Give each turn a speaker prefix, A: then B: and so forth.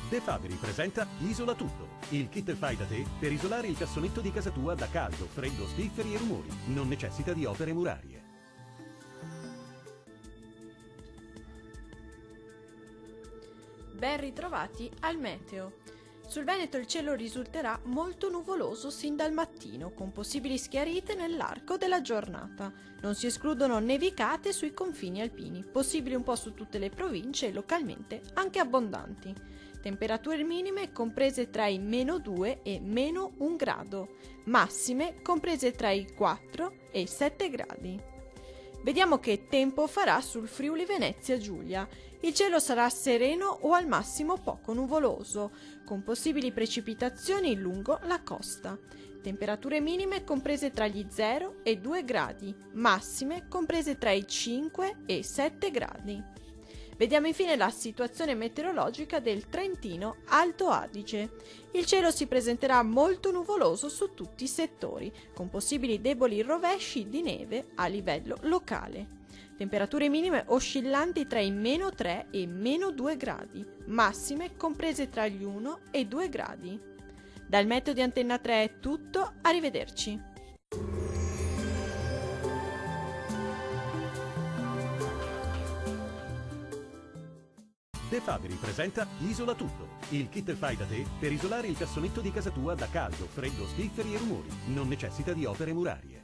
A: De Fabri presenta Isola Tutto, il kit fai da te per isolare il cassonetto di casa tua da caldo, freddo, spifferi e rumori. Non necessita di opere murarie.
B: Ben ritrovati al meteo. Sul Veneto il cielo risulterà molto nuvoloso sin dal mattino, con possibili schiarite nell'arco della giornata. Non si escludono nevicate sui confini alpini, possibili un po' su tutte le province e localmente anche abbondanti. Temperature minime comprese tra i -2 e -1 grado, massime comprese tra i 4 e i 7 gradi. Vediamo che tempo farà sul Friuli Venezia Giulia. Il cielo sarà sereno o al massimo poco nuvoloso, con possibili precipitazioni lungo la costa. Temperature minime comprese tra gli 0 e 2 gradi, massime comprese tra i 5 e i 7 gradi. Vediamo infine la situazione meteorologica del Trentino Alto Adige. Il cielo si presenterà molto nuvoloso su tutti i settori, con possibili deboli rovesci di neve a livello locale. Temperature minime oscillanti tra i -3 e -2 gradi, massime comprese tra gli 1 e i 2 gradi. Dal meteo di Antenna 3 è tutto, arrivederci.
A: De Fabri presenta Isola Tutto, il kit fai da te per isolare il cassonetto di casa tua da caldo, freddo, spifferi e rumori. Non necessita di opere murarie.